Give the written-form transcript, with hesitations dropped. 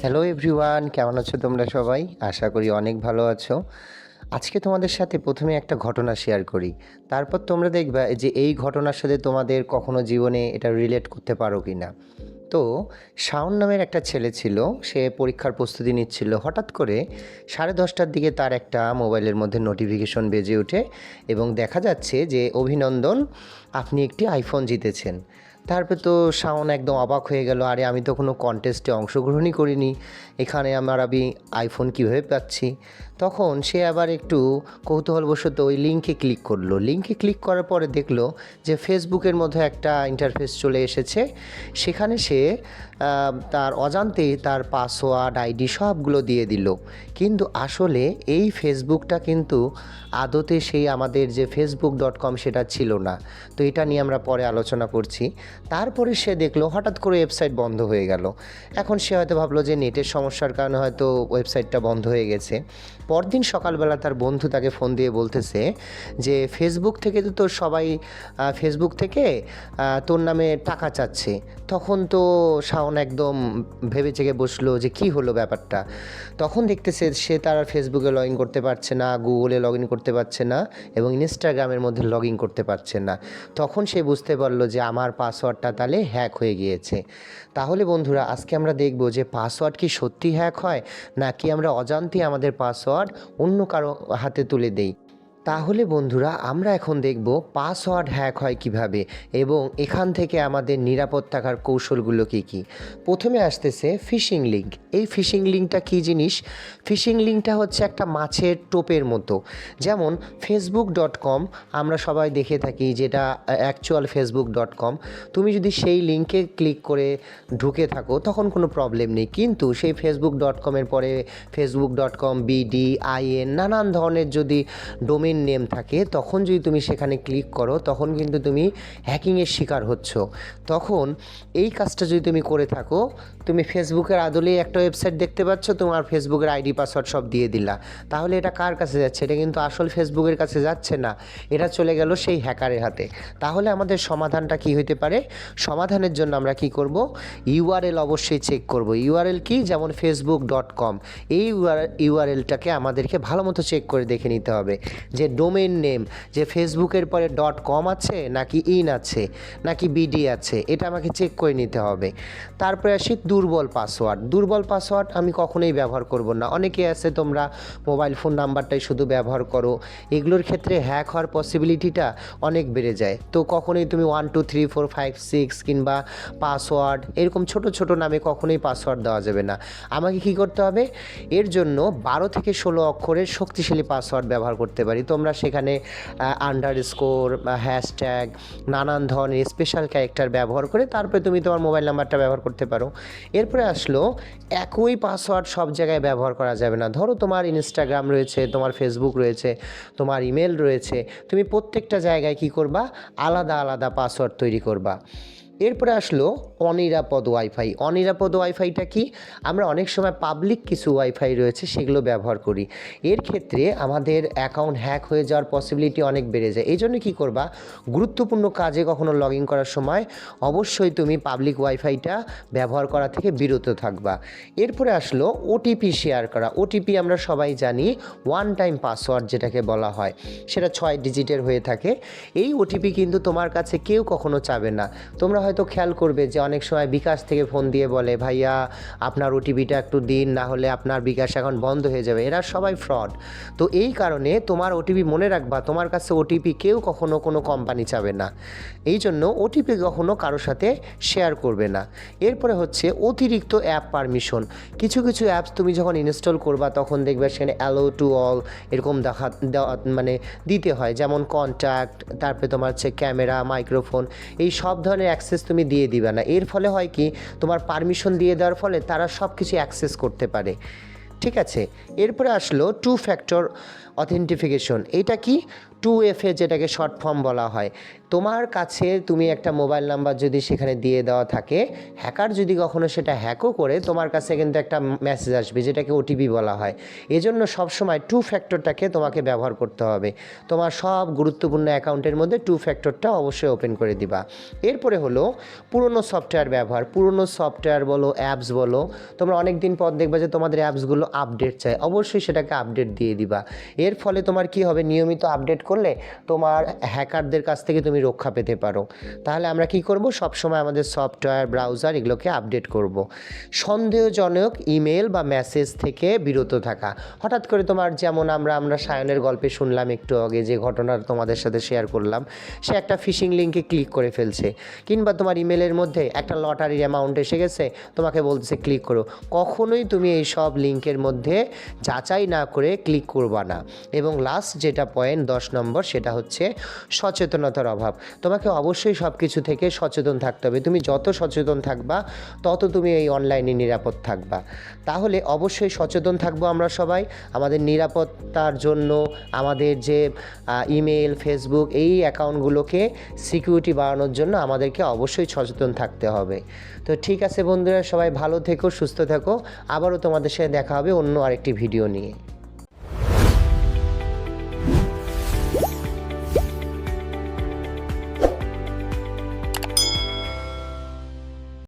Hello everyone, কেমন আছো তোমরা সবাই? আশা করি অনেক ভালো আছো। আজকে তোমাদের সাথে প্রথমে একটা ঘটনা শেয়ার করি। তারপর তোমরা দেখবা যে এই ঘটনার সাথে তোমাদের কখনো জীবনে এটা রিলেট করতে পারো কি না। তো শাওন নামের একটা ছেলে ছিল, সে পরীক্ষার প্রস্তুতি নিচ্ছিল। হঠাৎ করে 10:30টার দিকে তার একটা মোবাইলের মধ্যে নোটিফিকেশন বেজে ওঠে এবং দেখা যাচ্ছে যে অভিনন্দন, আপনি একটি আইফোন জিতেছেন। তারপরে তো শাওন একদম অবাক হয়ে গেল, আরে আমি তো কোনো কন্টেস্টে অংশগ্রহণই করিনি, এখানে আমি আইফোন কীভাবে পাচ্ছি। তখন সে আবার একটু কৌতূহলবশত ওই লিঙ্কে ক্লিক করলো। লিঙ্কে ক্লিক করার পরে দেখলো যে ফেসবুকের মধ্যে একটা ইন্টারফেস চলে এসেছে। সেখানে সে তার অজান্তেই তার পাসওয়ার্ড, আইডি সবগুলো দিয়ে দিল। কিন্তু আসলে এই ফেসবুকটা কিন্তু আদতে সেই আমাদের যে facebook.com সেটা ছিল না। তো এটা নিয়ে আমরা পরে আলোচনা করছি। তারপরে সে দেখলো হঠাৎ করে ওয়েবসাইট বন্ধ হয়ে গেল। এখন সে হয়তো ভাবলো যে নেটের সমস্যার কারণে হয়তো ওয়েবসাইটটা বন্ধ হয়ে গেছে। পরদিন সকালবেলা তার বন্ধু তাকে ফোন দিয়ে বলতেছে যে ফেসবুক থেকে তো তোর সবাই ফেসবুক থেকে তোর নামে টাকা চাচ্ছে। তখন তো শাওন একদম ভেবে চেকে বসলো যে কী হলো ব্যাপারটা। তখন দেখতেছে সে তার ফেসবুকে লগ ইন করতে পারছে না, গুগলে লগ ইন করতে পারছে না এবং ইনস্টাগ্রামের মধ্যে লগ ইন করতে পারছে না। তখন সে বুঝতে পারলো যে আমার পাসওয়ার্ডটা তাহলে হ্যাক হয়ে গিয়েছে। তাহলে বন্ধুরা, আজকে আমরা দেখব যে পাসওয়ার্ড কি সত্যি হ্যাক হয়, নাকি আমরা অজান্তেই আমাদের পাসওয়ার্ড অন্য কারো হাতে তুলে দেই। তাহলে বন্ধুরা, আমরা এখন দেখব পাসওয়ার্ড হ্যাক হয় কিভাবে এবং এখান থেকে আমাদের নিরাপদ থাকার কৌশলগুলো কী কী। প্রথমে আসতেছে ফিশিং লিঙ্ক। এই ফিশিং লিঙ্কটা কী জিনিস? ফিশিং লিঙ্কটা হচ্ছে একটা মাছের টোপের মতো। যেমন facebook.com আমরা সবাই দেখে থাকি, যেটা অ্যাকচুয়াল facebook.com। তুমি যদি সেই লিঙ্কে ক্লিক করে ঢুকে থাকো তখন কোনো প্রবলেম নেই, কিন্তু সেই facebook.com এর পরে facebook.com BDIN নানান ধরনের যদি ডোমেইন নেম থাকে, তখন যদি তুমি সেখানে ক্লিক করো তখন কিন্তু তুমি হ্যাকিংয়ের শিকার হচ্ছ। তখন এই কাজটা যদি তুমি করে থাকো, তুমি ফেসবুকের আদলেই একটা ওয়েবসাইট দেখতে পাচ্ছ, তোমার ফেসবুকের আইডি পাসওয়ার্ড সব দিয়ে দিলা, তাহলে এটা কার কাছে যাচ্ছে? এটা কিন্তু আসল ফেসবুকের কাছে যাচ্ছে না, এটা চলে গেল সেই হ্যাকারের হাতে। তাহলে আমাদের সমাধানটা কি হতে পারে? সমাধানের জন্য আমরা কি করব? ইউআরএল অবশ্যই চেক করব। ইউআরএল কি? যেমন facebook.com, এই ইউআরএলটাকে আমাদেরকে ভালো মতো চেক করে দেখে নিতে হবে যে ডোমেইন নেম যে ফেসবুকের পরে .com আছে নাকি ইন আছে নাকি বিডি আছে, এটা আমাকে চেক করে নিতে হবে। তারপরে আসি দুর্বল পাসওয়ার্ড। দুর্বল পাসওয়ার্ড আমি কখনোই ব্যবহার করব না। অনেকে আছে তোমরা মোবাইল ফোন নাম্বারটাই শুধু ব্যবহার করো, এগুলোর ক্ষেত্রে হ্যাক হওয়ার পসিবিলিটিটা অনেক বেড়ে যায়। তো কখনোই তুমি 1 2 3 4 5 6 কিংবা পাসওয়ার্ড এরকম ছোট ছোট নামে কখনোই পাসওয়ার্ড দেওয়া যাবে না। আমাকে কি করতে হবে? এর জন্য 12 থেকে 16 অক্ষরের শক্তিশালী পাসওয়ার্ড ব্যবহার করতে পারি। তোমরা সেখানে আন্ডারস্কোর বা হ্যাশট্যাগ নানান ধরনের স্পেশাল ক্যারেক্টার ব্যবহার করে তারপরে তুমি তোমার মোবাইল নাম্বারটা ব্যবহার করতে পারো। এরপরে আসলো একই পাসওয়ার্ড সব জায়গায় ব্যবহার করা যাবে না। ধরো তোমার ইনস্টাগ্রাম রয়েছে, তোমার ফেসবুক রয়েছে, তোমার ইমেল রয়েছে, তুমি প্রত্যেকটা জায়গায় কি করবা? আলাদা আলাদা পাসওয়ার্ড তৈরি করবা। এরপরে আসলো অনিরাপদ ওয়াইফাই। অনিরাপদ ওয়াইফাইটা কি? আমরা অনেক সময় পাবলিক কিছু ওয়াইফাই রয়েছে সেগুলো ব্যবহার করি, এর ক্ষেত্রে আমাদের অ্যাকাউন্ট হ্যাক হয়ে যাওয়ার পসিবিলিটি অনেক বেড়ে যায়। এই জন্য কী করবা? গুরুত্বপূর্ণ কাজে কখনো লগ ইন করার সময় অবশ্যই তুমি পাবলিক ওয়াইফাইটা ব্যবহার করা থেকে বিরত থাকবা। এরপরে আসলো ওটিপি শেয়ার করা। ওটিপি আমরা সবাই জানি ওয়ান টাইম পাসওয়ার্ড যেটাকে বলা হয়, সেটা 6 ডিজিটের হয়ে থাকে। এই ওটিপি কিন্তু তোমার কাছে কেউ কখনো চাবে না। তোমরা হয়তো খেয়াল করবে যে অনেক সময় বিকাশ থেকে ফোন দিয়ে বলে, ভাইয়া আপনার ওটিপিটা একটু দিন, না হলে আপনার বিকাশ এখন বন্ধ হয়ে যাবে। এরা সবাই ফ্রড। তো এই কারণে তোমার ওটিপি মনে রাখবা, তোমার কাছে ওটিপি কেউ কখনো কোনো কোম্পানি চাবে না। এই জন্য ওটিপি কখনো কারোর সাথে শেয়ার করবে না। এরপরে হচ্ছে অতিরিক্ত অ্যাপ পারমিশন। কিছু কিছু অ্যাপস তুমি যখন ইনস্টল করবা তখন দেখবে সেখানে অ্যালো টু অল এরকম মানে দিতে হয়, যেমন কন্ট্যাক্ট, তারপরে তোমার হচ্ছে ক্যামেরা, মাইক্রোফোন, এই সব ধরনের অ্যাক্সেস তুমি দিয়ে দিবে না। এর ফলে হয় কি, তোমার পারমিশন দিয়ে দেওয়ার ফলে তারা সব কিছু অ্যাক্সেস করতে পারে। ঠিক আছে। এরপরে আসলো 2 ফ্যাক্টর অথেন্টিফিকেশন। এটা কি? 2FA যেটাকে শর্ট ফর্ম বলা হয়। তোমার কাছে তুমি একটা মোবাইল নাম্বার যদি সেখানে দিয়ে দেওয়া থাকে, হ্যাকার যদি কখনো সেটা হ্যাকও করে, তোমার কাছে কিন্তু একটা মেসেজ আসবে যেটাকে ওটিপি বলা হয়। এজন্য সবসময় টু ফ্যাক্টরটাকে তোমাকে ব্যবহার করতে হবে। তোমার সব গুরুত্বপূর্ণ অ্যাকাউন্টের মধ্যে টু ফ্যাক্টরটা অবশ্যই ওপেন করে দিবা। এরপরে হলো পুরনো সফটওয়্যার ব্যবহার। পুরনো সফটওয়্যার বলো, অ্যাপস বলো, তোমরা অনেক দিন পর দেখবা যে তোমাদের অ্যাপসগুলো আপডেট চায়, অবশ্যই সেটাকে আপডেট দিয়ে দিবা। এর ফলে তোমার কি হবে, নিয়মিত আপডেট করলে তোমার হ্যাকারদের কাছ থেকে তুমি রক্ষা পেতে পারো। তাহলে আমরা কি করব, সবসময় আমাদের সফটওয়্যার, ব্রাউজার এগুলোকে আপডেট করব। সন্দেহজনক ইমেল বা মেসেজ থেকে বিরত থাকা। হঠাৎ করে তোমার, যেমন আমরা সায়নের গল্পে শুনলাম একটু আগে, যে ঘটনা তোমাদের সাথে শেয়ার করলাম, সে একটা ফিশিং লিঙ্কে ক্লিক করে ফেলছে, কিংবা তোমার ইমেলের মধ্যে একটা লটারির অ্যামাউন্ট এসে গেছে, তোমাকে বলছে ক্লিক করো। কখনোই তুমি এই সব লিঙ্কের মধ্যে যাচাই না করে ক্লিক করবা না। এবং লাস্ট যেটা পয়েন্ট 10 নম্বর, সেটা হচ্ছে সচেতনতার অভাব। তোমাকে অবশ্যই সব কিছু থেকে সচেতন থাকতে হবে। তুমি যত সচেতন থাকবা তত তুমি এই অনলাইনে নিরাপদ থাকবা। তাহলে অবশ্যই সচেতন থাকবো আমরা সবাই। আমাদের নিরাপত্তার জন্য আমাদের যে ইমেল, ফেসবুক এই অ্যাকাউন্টগুলোকে সিকিউরিটি বাড়ানোর জন্য আমাদেরকে অবশ্যই সচেতন থাকতে হবে। তো ঠিক আছে বন্ধুরা, সবাই ভালো থেকো, সুস্থ থেকো। আবারও তোমাদের সাথে দেখা হবে অন্য আরেকটি ভিডিও নিয়ে।